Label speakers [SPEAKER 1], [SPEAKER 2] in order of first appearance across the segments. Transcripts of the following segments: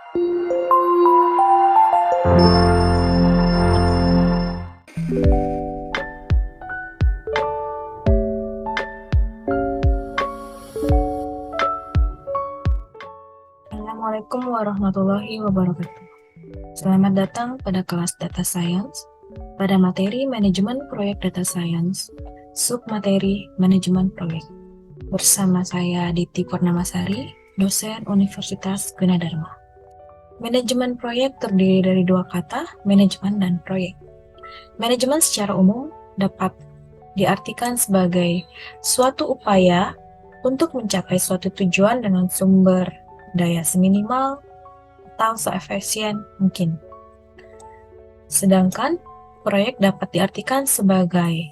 [SPEAKER 1] Assalamualaikum warahmatullahi wabarakatuh. Selamat datang pada kelas Data Science pada materi Manajemen Proyek Data Science, submateri Manajemen Proyek. Bersama saya Diti Purnamasari, dosen Universitas Gunadarma. Manajemen proyek terdiri dari dua kata, manajemen dan proyek. Manajemen secara umum dapat diartikan sebagai suatu upaya untuk mencapai suatu tujuan dengan sumber daya seminimal atau seefisien mungkin. Sedangkan proyek dapat diartikan sebagai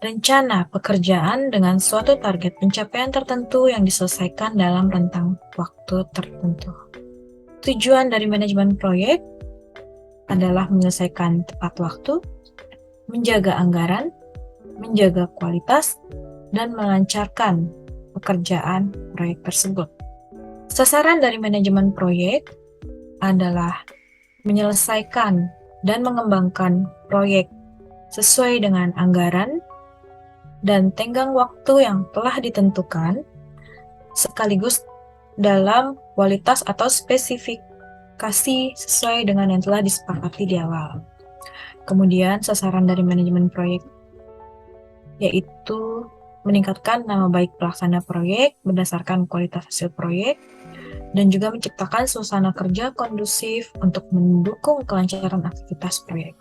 [SPEAKER 1] rencana pekerjaan dengan suatu target pencapaian tertentu yang diselesaikan dalam rentang waktu tertentu. Tujuan dari manajemen proyek adalah menyelesaikan tepat waktu, menjaga anggaran, menjaga kualitas, dan melancarkan pekerjaan proyek tersebut. Sasaran dari manajemen proyek adalah menyelesaikan dan mengembangkan proyek sesuai dengan anggaran dan tenggang waktu yang telah ditentukan, sekaligus dalam kualitas atau spesifikasi sesuai dengan yang telah disepakati di awal. Kemudian sasaran dari manajemen proyek yaitu meningkatkan nama baik pelaksana proyek berdasarkan kualitas hasil proyek, dan juga menciptakan suasana kerja kondusif untuk mendukung kelancaran aktivitas proyek.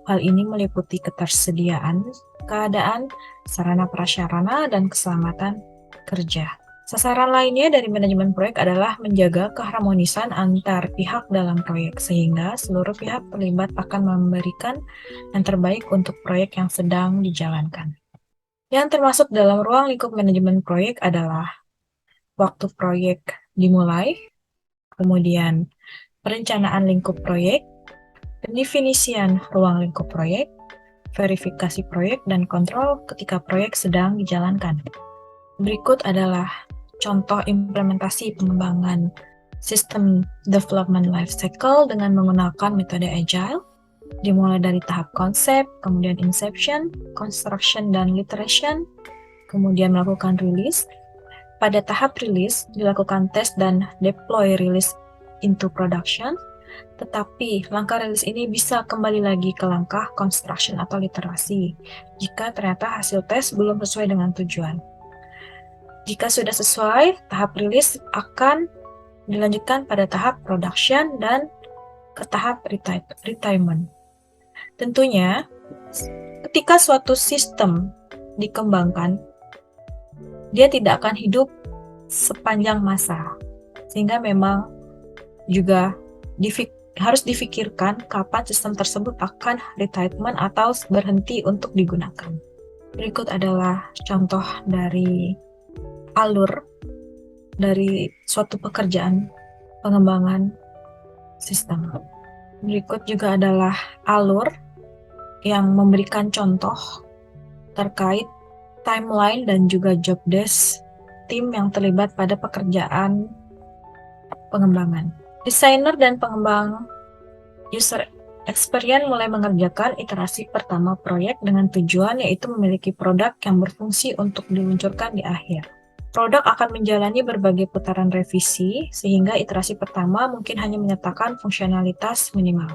[SPEAKER 1] Hal ini meliputi ketersediaan, keadaan, sarana prasarana, dan keselamatan kerja. Sasaran lainnya dari manajemen proyek adalah menjaga keharmonisan antar pihak dalam proyek, sehingga seluruh pihak terlibat akan memberikan yang terbaik untuk proyek yang sedang dijalankan. Yang termasuk dalam ruang lingkup manajemen proyek adalah waktu proyek dimulai, kemudian perencanaan lingkup proyek, pendefinisian ruang lingkup proyek, verifikasi proyek, dan kontrol ketika proyek sedang dijalankan. Berikut adalah contoh implementasi pengembangan sistem development life cycle dengan menggunakan metode agile, dimulai dari tahap konsep, kemudian inception, construction, dan iteration, kemudian melakukan release. Pada tahap release, dilakukan tes dan deploy release into production, tetapi langkah release ini bisa kembali lagi ke langkah construction atau literasi jika ternyata hasil tes belum sesuai dengan tujuan. Jika sudah sesuai, tahap release akan dilanjutkan pada tahap production dan ke tahap retirement. Tentunya, ketika suatu sistem dikembangkan, dia tidak akan hidup sepanjang masa, sehingga memang juga harus difikirkan kapan sistem tersebut akan retirement atau berhenti untuk digunakan. Berikut adalah contoh dari alur dari suatu pekerjaan pengembangan sistem. Berikut juga adalah alur yang memberikan contoh terkait timeline dan juga job desk tim yang terlibat pada pekerjaan pengembangan. Desainer dan pengembang user experience mulai mengerjakan iterasi pertama proyek dengan tujuan yaitu memiliki produk yang berfungsi untuk diluncurkan di akhir. Produk akan menjalani berbagai putaran revisi, sehingga iterasi pertama mungkin hanya menyatakan fungsionalitas minimal.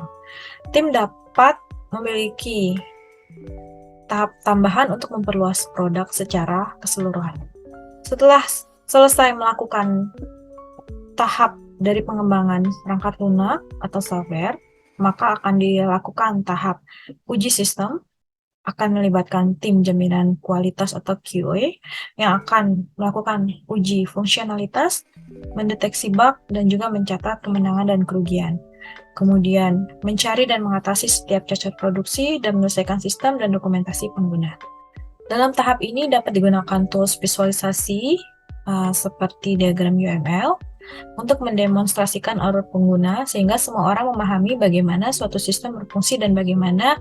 [SPEAKER 1] Tim dapat memiliki tahap tambahan untuk memperluas produk secara keseluruhan. Setelah selesai melakukan tahap dari pengembangan perangkat lunak atau software, maka akan dilakukan tahap uji sistem, akan melibatkan tim jaminan kualitas atau QA yang akan melakukan uji fungsionalitas, mendeteksi bug, dan juga mencatat kemenangan dan kerugian. Kemudian, mencari dan mengatasi setiap cacat produksi dan menyelesaikan sistem dan dokumentasi pengguna. Dalam tahap ini dapat digunakan tools visualisasi seperti diagram UML untuk mendemonstrasikan alur pengguna sehingga semua orang memahami bagaimana suatu sistem berfungsi dan bagaimana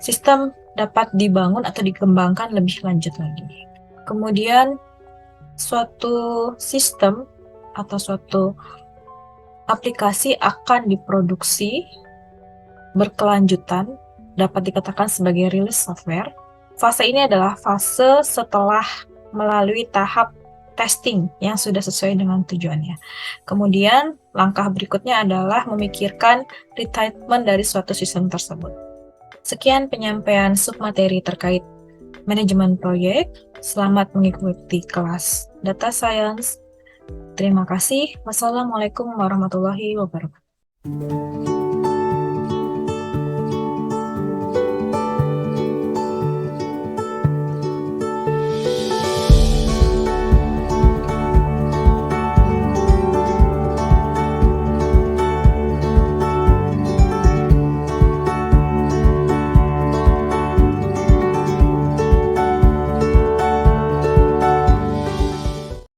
[SPEAKER 1] sistem dapat dibangun atau dikembangkan lebih lanjut lagi. Kemudian suatu sistem atau suatu aplikasi akan diproduksi berkelanjutan, dapat dikatakan sebagai rilis software. Fase ini adalah fase setelah melalui tahap testing yang sudah sesuai dengan tujuannya. Kemudian, langkah berikutnya adalah memikirkan retirement dari suatu sistem tersebut. Sekian penyampaian submateri terkait manajemen proyek. Selamat mengikuti kelas Data Science. Terima kasih. Wassalamualaikum warahmatullahi wabarakatuh.